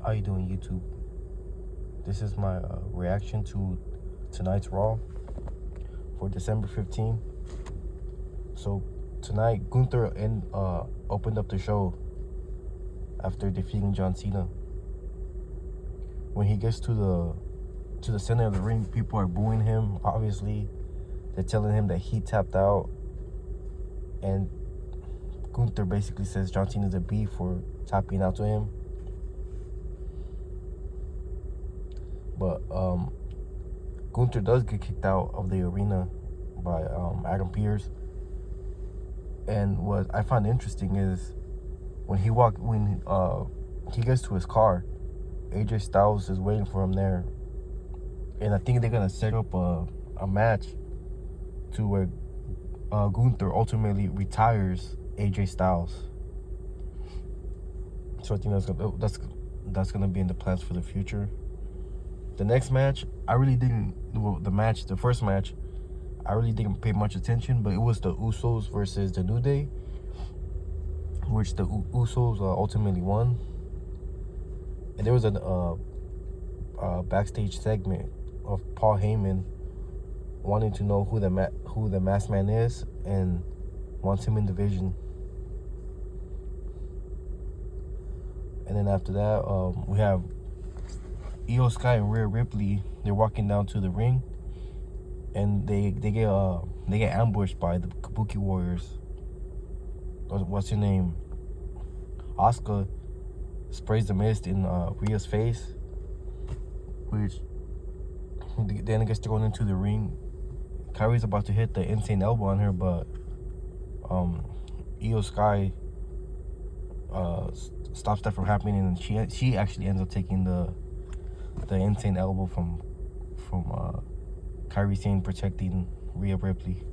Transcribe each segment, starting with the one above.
How you doing, YouTube? This is my reaction to tonight's Raw for December 15th. So tonight, Gunther opened up the show after defeating John Cena. When he gets to the center of the ring, people are booing him. Obviously, they're telling him that he tapped out, and Gunther basically says John Cena's a B for tapping out to him. But Gunther does get kicked out of the arena by Adam Pearce. And what I find interesting is when he gets to his car, AJ Styles is waiting for him there, and I think they're gonna set up a match to where Gunther ultimately retires AJ Styles. So I think that's gonna be in the plans for the future. The next match, I really didn't. Well, the first match, I really didn't pay much attention, but it was the Usos versus the New Day, which the Usos ultimately won. And there was a backstage segment of Paul Heyman wanting to know who the Masked Man is and wants him in the division. And then after that, we have Io Sky and Rhea Ripley. They're walking down to the ring, and they get ambushed by the Kabuki Warriors. What's her name? Asuka sprays the mist in Rhea's face, which then I guess they're going into the ring. Kyrie's about to hit the insane elbow on her, but Io Sky stops that from happening, and she actually ends up taking the insane elbow from Kairi Sane, protecting Rhea Ripley.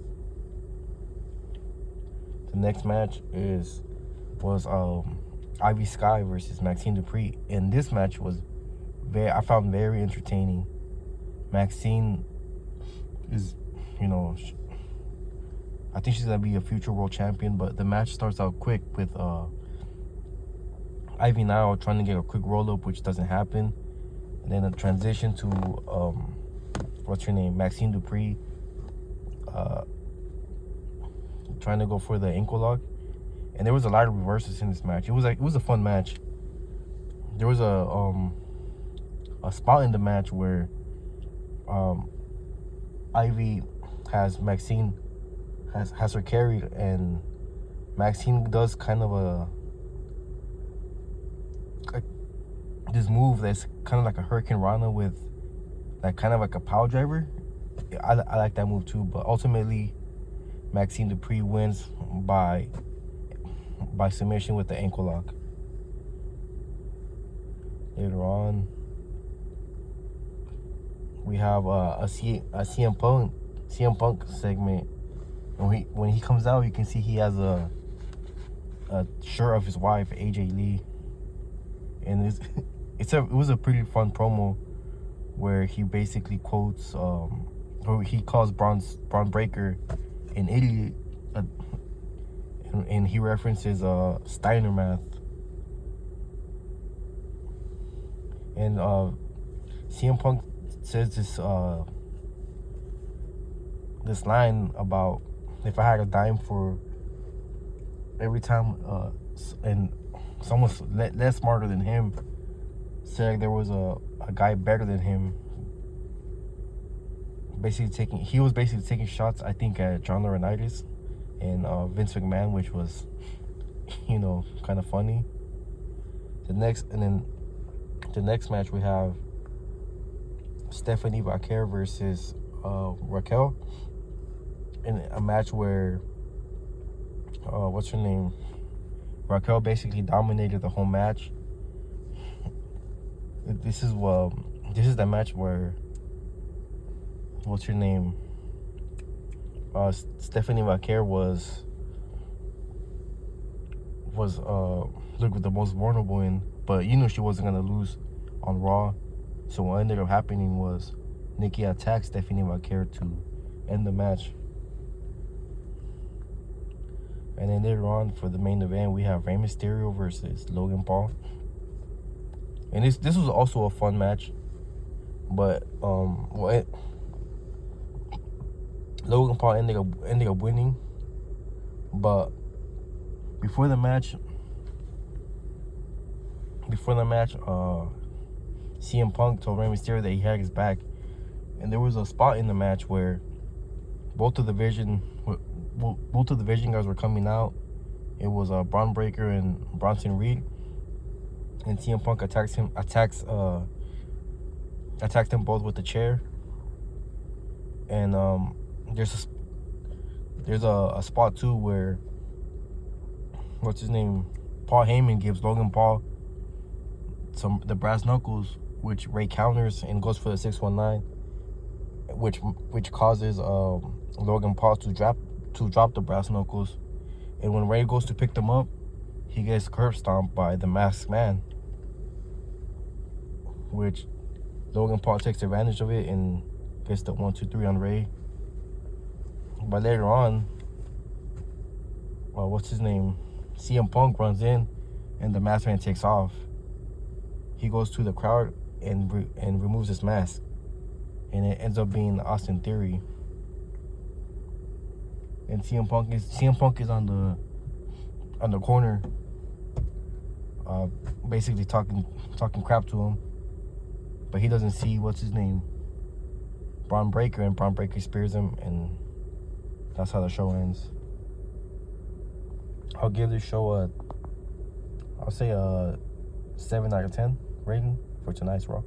The next match was Ivy Sky versus Maxine Dupri, and this match was I found very entertaining. Maxine is, I think she's gonna be a future world champion, but the match starts out quick with Ivy now trying to get a quick roll up, which doesn't happen, and then a transition to what's her name, Maxine Dupri, trying to go for the ankle lock, and there was a lot of reverses in this match. It was a fun match. There was a spot in the match where Ivy has Maxine has her carried, and Maxine does kind of this move that's kind of like a Hurricane Rana with like kind of like a power driver. I like that move too, but ultimately Maxine Dupri wins by submission with the ankle lock. Later on, we have a CM Punk segment. When he comes out, you can see he has a shirt of his wife, AJ Lee, and it was a pretty fun promo where he basically quotes or he calls Braun Breaker an idiot, and he references Steiner math. And CM Punk says this line about, if I had a dime for every time and someone's less smarter than him said there was a guy better than him, he was basically taking shots, I think, at John Laurinaitis and Vince McMahon, which was kind of funny. The next match, we have Stephanie Vaquer versus Raquel, in a match where what's her name, Raquel basically dominated the whole match. This is the match where what's her name, Stephanie Vaquer was look the most vulnerable in, but she wasn't gonna lose on Raw. So what ended up happening was Nikki attacked Stephanie Vaquer to end the match. And then later on, for the main event, we have Rey Mysterio versus Logan Paul. And this was also a fun match, but Logan Paul ended up winning. But before the match, CM Punk told Rey Mysterio that he had his back, and there was a spot in the match where both of the Vision guys were coming out. It was Braun Breaker and Bronson Reed, and CM Punk attacks them both with the chair. And there's a spot too where Paul Heyman gives Logan Paul the brass knuckles, which Ray counters and goes for the 619, which causes Logan Paul to drop the brass knuckles. And when Ray goes to pick them up, he gets curb stomped by the Masked Man, which Logan Paul takes advantage of it and gets the 1-2-3 on Ray. But later on, CM Punk runs in, and the Masked Man takes off. He goes to the crowd and removes his mask, and it ends up being Austin Theory. And CM Punk is on the corner, basically talking crap to him, but he doesn't see Braun Breaker, and Braun Breaker spears him, and that's how the show ends. I'll give this show I'll say a 7 out of 10 rating for tonight's Raw.